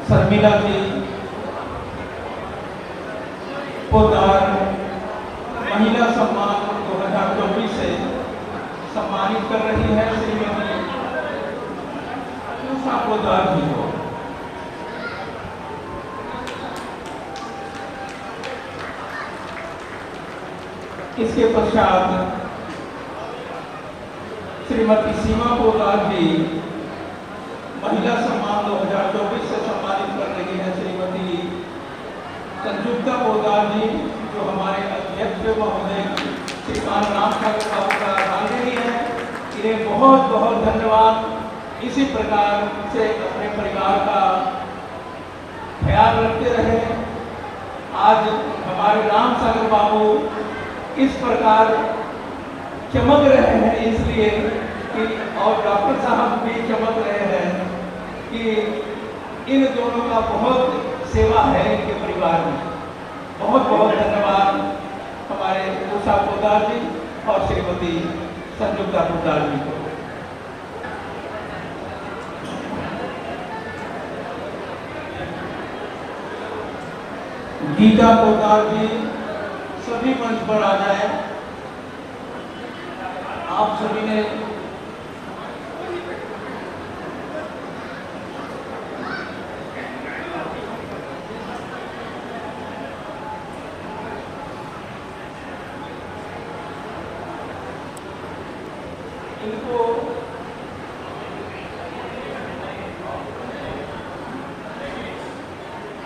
शर्मिला जी पोद्दार महिला सम्मान 2024 से सम्मानित कर रही है श्रीमती उषा पोद्दार जी को। इसके पश्चात श्रीमती सीमा पोद्दार जी महिला सम्मान 2024 से सम्मानित कर रही है श्रीमती संजुक्ता पोद्दार जी जो हमारे अध्यक्ष महोदय श्रीमान राम ठाकुर साहब का रांधेरी है। इन्हें बहुत बहुत धन्यवाद। इसी प्रकार से अपने परिवार का ख्याल रखते रहे। आज हमारे राम सागर बाबू इस प्रकार चमक रहे हैं इसलिए कि और डॉक्टर साहब भी चमक रहे हैं कि इन दोनों का बहुत सेवा है इनके परिवार में। बहुत बहुत धन्यवाद हमारे उषा पोद्दार जी और श्रीमती संजुक्ता पोद्दार जी को। गीता पोद्दार जी सभी मंच पर आ जाए। आप सभी ने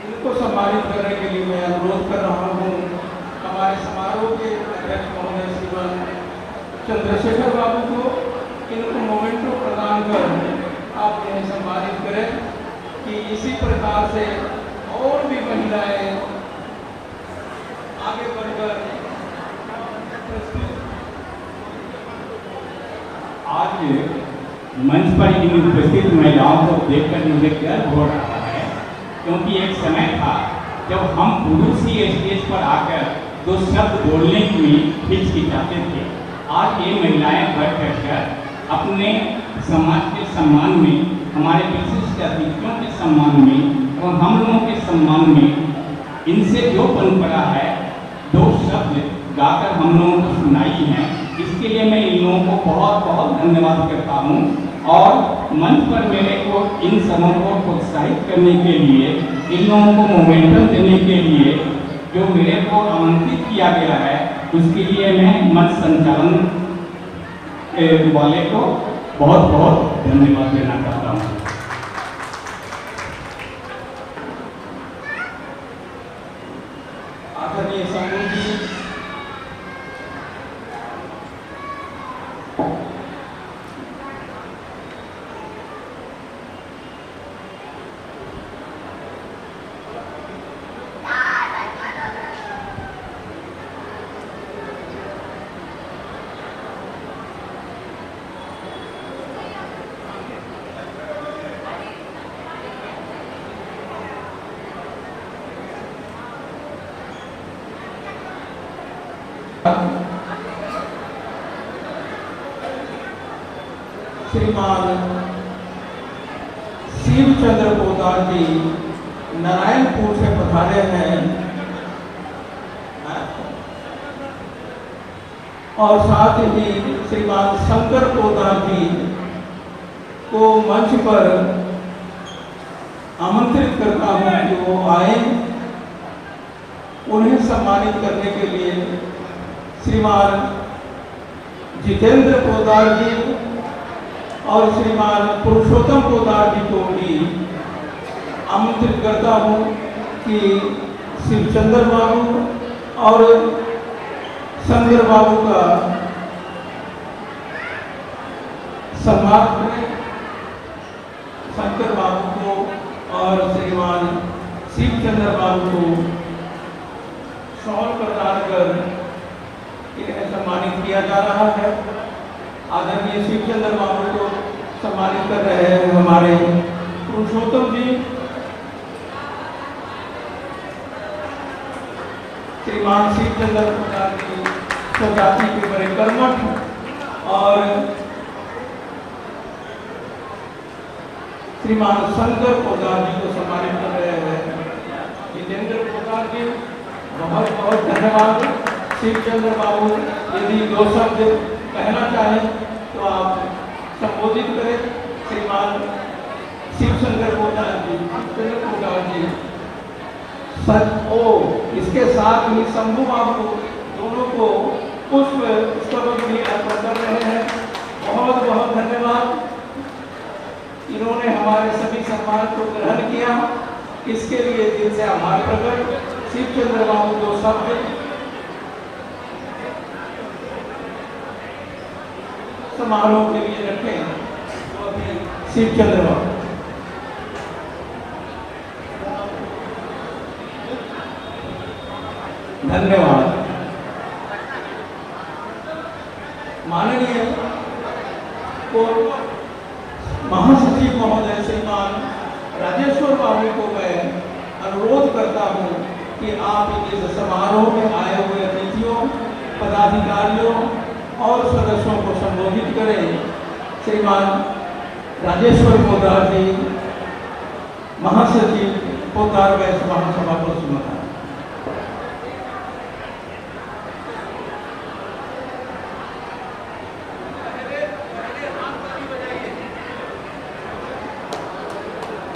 इनको सम्मानित करने के लिए मैं अनुरोध कर रहा हूँ हमारे समारोह के अध्यक्ष महोदय श्रीमान चंद्रशेखर बाबू को। इनको मोमेंटो प्रदान कर आप इन्हें सम्मानित करें कि इसी प्रकार से और भी महिलाएं आगे बढ़कर आज मंच पर इन उपस्थित महिलाओं को देखकर मुझे गर्व हो रहा है, क्योंकि एक समय था जब हम पुरुष ही स्टेज पर आकर दो शब्द बोलने में हिचकिचाते थे। आज ये महिलाएं बढ़ कर अपने समाज के सम्मान में, हमारे विशिष्ट अतिथियों के सम्मान में और हम लोगों के सम्मान में इनसे जो परंपरा है दो शब्द गाकर हम लोगों को सुनाई है। इसके लिए मैं इन लोगों को बहुत बहुत धन्यवाद करता हूँ। और मंच पर मेरे को इन सबों को प्रोत्साहित करने के लिए, इन लोगों को मोमेंटम देने के लिए जो मेरे को आमंत्रित किया गया है, उसके लिए मैं मंच संचालन वाले को बहुत बहुत धन्यवाद देना चाहता हूँ। आदरणीय शंभू जी, श्रीमान शिव चंद्र पोदार जी नारायणपुर से पधारे हैं और साथ ही श्रीमान शंकर पोदार जी को मंच पर आमंत्रित करता हूं कि वो आए। उन्हें सम्मानित करने के लिए श्रीमान जितेंद्र पोदार जी और श्रीमान पुरुषोत्तम पोदार जी को भी आमंत्रित करता हूं कि शिवचंद्र बाबू और शंकर बाबू का सम्मान करें। शंकर बाबू को और श्रीमान शिवचंद्र बाबू को शॉल प्रदान कर इन्हें सम्मानित किया जा रहा है। आदरणीय शिवचंद्र बाबू को सम्मानित कर रहे हैं हमारे पुरुषोत्तम जी। श्रीमान शिवचंद्र पोदार जी स्वजाति के बड़े कर्मठ और श्रीमान शंकर पोदार जी को सम्मानित कर रहे हैं जितेंद्र पोदार जी। बहुत बहुत धन्यवाद। शिवचंद्र बाबू यदि दो शब्द कहना चाहें तो आप संबोधित करें। श्रीमान शिवशंकर पोदार जी, चंद्र पोदार जी इसके साथ ही शंभू बाबू दोनों को पुष्प भी अर्पण कर रहे हैं। बहुत बहुत धन्यवाद। इन्होंने हमारे सभी सम्मान को ग्रहण किया, इसके लिए दिल से आभार प्रकट। शिवचंद्र बाबू दो शब्द समारोह के लिए रखें तो अभी शिवचंद्र बाबू। धन्यवाद। माननीय महासचिव महोदय श्रीमान राजेश्वर बाबू को मैं अनुरोध करता हूं कि आप इस समारोह में आए हुए अतिथियों, पदाधिकारियों और सदस्यों को संबोधित करें। श्रीमान राजेश्वर पोदार जी, महासचिव पोदार वैश्य महासभा को सुना।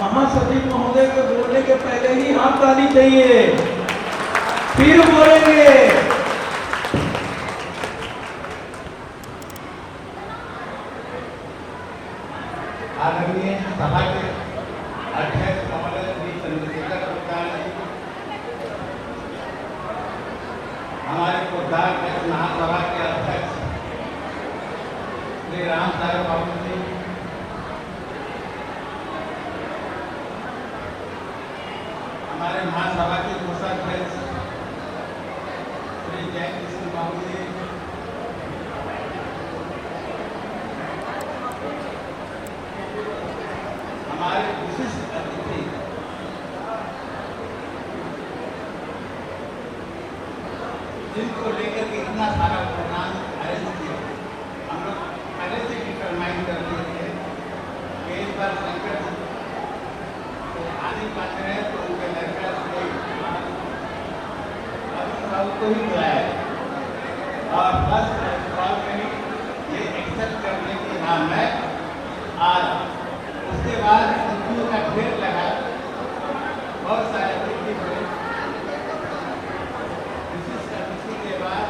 महासचिव महोदय के बोलने के पहले ही हाथ ताली चाहिए, फिर बोलेंगे। आदरणीय सभा के अध्यक्ष महोदय श्री चंद्रशेखर पोदार जी, हमारे पोदार महासभा के अध्यक्ष श्री राम सागर बाबू जी, हमारे महासभा के कोषाध्यक्ष श्री जय कृष्ण बाबू जी, हमारे विशिष्ट अतिथि जिनको लेकर के इतना सारा प्रोग्राम अरेंज किया, हम लोग पहले से डिटरमाइन कर लिए थे कि इस बार संकट तो आने पाते हैं, तो उनके लड़का से अरुण बाबू को ही बुलाया है और बस कॉल में ये एक्सेप्ट करने की हाँ मैं आ रहा हूँ। उसके बाद उनको का ढेर लगा, बहुत सारे व्यक्ति हुए। के बाद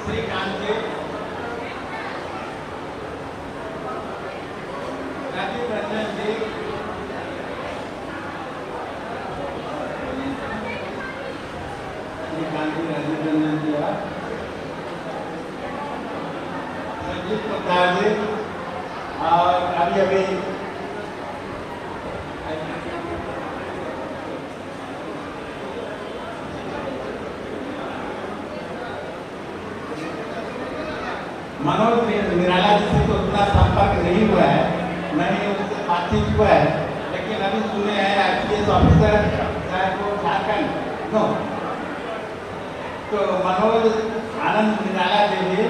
श्रीकांत जी, राजीव रंजन जी, श्रीकांत जी, राजीव रंजन जी, संजीव प्रताप जी, और अभी मनोज निराला जी से तो उतना संपर्क नहीं हुआ है, नहीं उनसे बातचीत हुआ है, लेकिन अभी सुने हैं IPS ऑफिसर साहब को झारखंड नो, तो मनोज आनंद निराला जी भी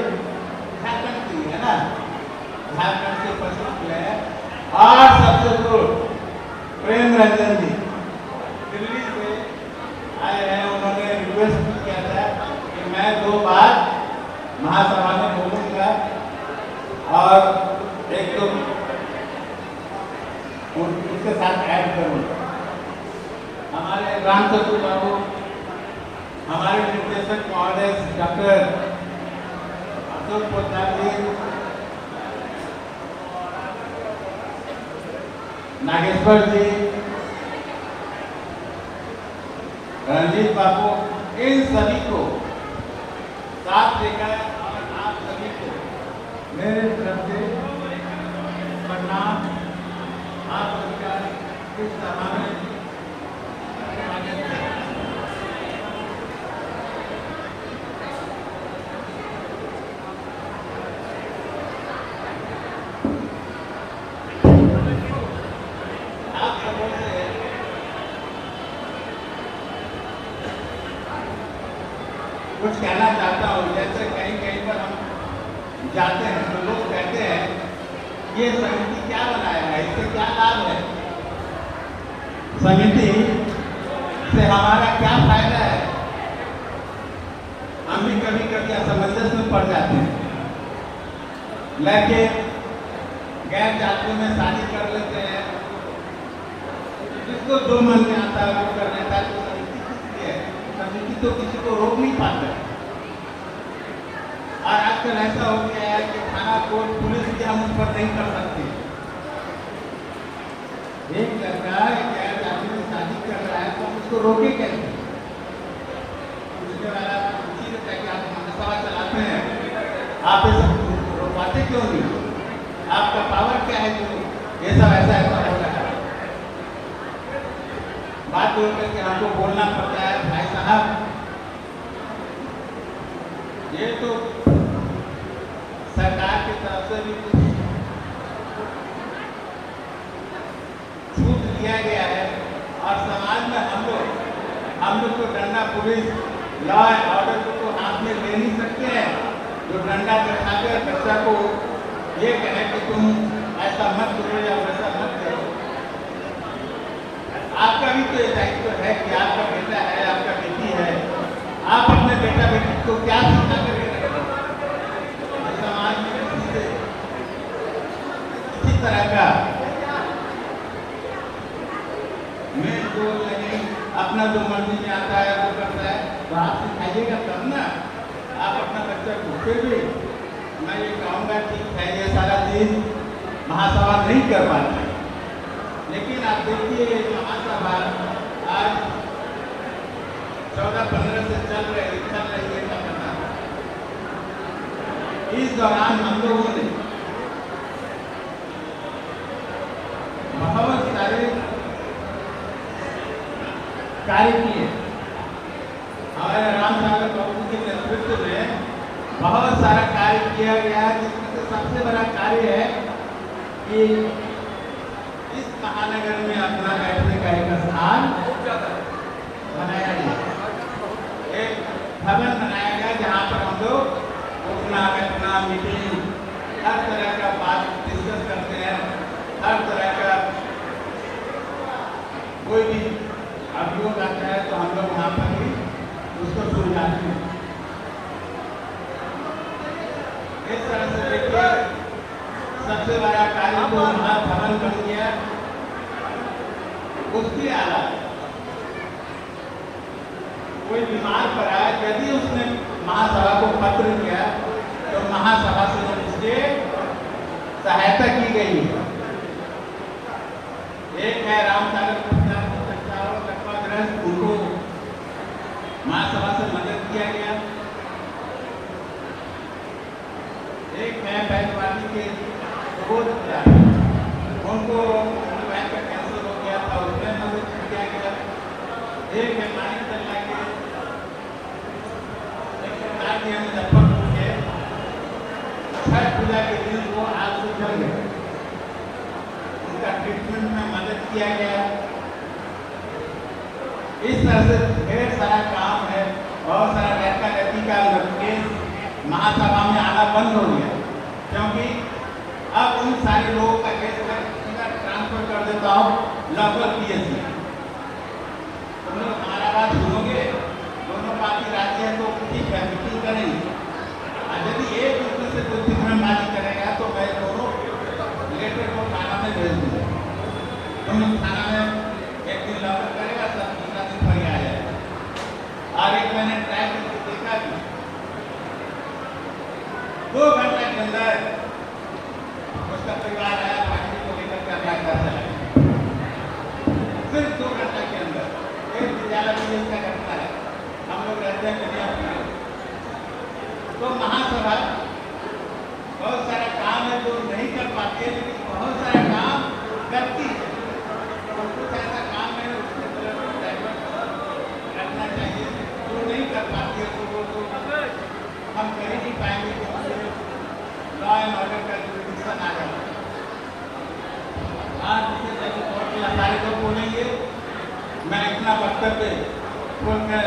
झारखंड की है ना, झारखंड से प्रस्तुत हुए हैं। और सबसे दूर प्रेम रंजन जी दिल्ली से आए हैं, उन्होंने रिक्वेस्ट किया था कि मैं 2 बार महासभा में बोलूंगा और एक तो उसके साथ ऐड करूंगा। हमारे राम चतुर बाबू, हमारे निर्देशक महोदय डॉक्टर अशोक पोद्दार जी, नागेश्वर जी, रणजीत बाबू, इन सभी को साथ लेकर और आप सभी को मेरे तरफ से प्रणाम। आप सबका इस सभा में आप सबों से कुछ कहना चाहता हूँ। जैसे कहीं कहीं पर हम जाते हैं तो लोग कहते हैं ये समिति क्या बनाया है, इससे क्या लाभ है, समिति से हमारा क्या फायदा है। हम भी कभी कभी असमंजस में पड़ जाते हैं, लेकिन गैर जातियों में शादी कर लेते हैं, जिसको जो मन में आता है वो कर लेता है। तो समिति किसकी है? समिति तो किसी को रोक नहीं पाता है। और आजकल ऐसा हो गया है कि थाना कोर्ट पुलिस भी हम उस पर नहीं कर सकते। एक लड़का गैर जाति में शादी कर रहा है तो हम उसको रोके कैसे? उसके वाला पूछी रहता है कि आप महासभा चलाते हैं, आप ये सब रोकवाते क्यों नहीं? आपका पावर क्या है जो ये सब ऐसा ऐसा हो रहा है? बात हो करके हमको बोलना पड़ता है, भाई साहब ये तो सरकार की तरफ से भी कुछ छूट दिया गया है और समाज में हम लोग तो डंडा पुलिस लॉ एंड ऑर्डर को हाथ में ले नहीं सकते हैं। जो डंडा दिखाकर बच्चा को ये कहे कि तुम ऐसा मत करो या वैसा मत करो। आपका भी तो ये दायित्व है कि आपका बेटा है, आपका बेटी है, आप अपने बेटा बेटी को क्या सिखा कर समाज में किसी तरह का मेल जोल नहीं, अपना जो मर्जी में आता है वो करता है, तो आप सिखाइएगा तब ना आप अपना बच्चा को। फिर भी मैं ये कहूँगा ठीक है ये सारा चीज महासभा नहीं कर पाते, लेकिन आप देखिए ये महासभा आज 14-15 से चल रही है का पता। इस दौरान हम लोगों ने बहुत सारे कार्य किए। हमारे राम सागर बाबू के नेतृत्व में बहुत सारा कार्य किया गया है, जिसमें से सबसे बड़ा कार्य है कि इस महानगर में अपना बैठने का एक स्थान बनाया गया, एक भवन बनाया गया जहाँ पर हम लोग उठना बैठना मीटिंग हर तरह का बात डिस्कस करते हैं, हर तरह का कोई भी अभियोग आता है तो हम लोग वहाँ पर भी उसको सुलझाते हैं। इस तरह से देखिए सबसे बड़ा कार्य तो महाभवन बन गया। उसके अलावा कोई बीमार पड़ा, यदि उसने महासभा को पत्र किया तो महासभा से उसके सहायता की गई है। एक है रामसागर उनको महासभा से मदद किया गया। एक है बैठवादी के उनको बहन का कैंसर हो गया था, उसमें मदद किया गया। एक है मानिक तल्ला के मुजफ्फरपुर के छठ पूजा के दिन वो आग से जल गए, उनका ट्रीटमेंट में मदद किया गया। इस तरह से ढेर सारा काम है। बहुत सारा लड़का लड़की का केस महासभा में आना बंद हो गया, क्योंकि अब उन सारे लोगों का केस ट्रांसफर कर देता हूँ लोकल पीएससी। तुम लोग हमारा बात सुनोगे, दोनों पार्टी राज्य है तो ठीक है मीटिंग करेंगे, यदि एक दूसरे से कोई फिक्रबाजी करेगा तो मैं दोनों लेटर को थाना में भेज दूंगा। तुम लोग थाना में एक दिन लॉकर करेगा, सब दूसरा दिन फरी आ जाएगा। और एक मैंने ट्राई करके देखा कि 2 घंटे के अंदर उसका परिवार आया, पार्टी को लेकर के अपना घर चला। सिर्फ 2 घंटे के अंदर एक विद्यालय में इसका घटना है। हम लोग रहते हैं कन्या तो महासभा बहुत सारा काम है जो नहीं कर पाते, लेकिन बहुत सारा काम करती है। तो कुछ ऐसा काम है उसके तरफ रखना चाहिए, जो नहीं कर पाती है तो वो हम कर ही नहीं पाएंगे, क्योंकि लॉ एंड ऑर्डर का जुरिडिक्शन आ जाता है। आज जैसे सारे लोग बोलेंगे, मैं इतना वक्तव्य बोलकर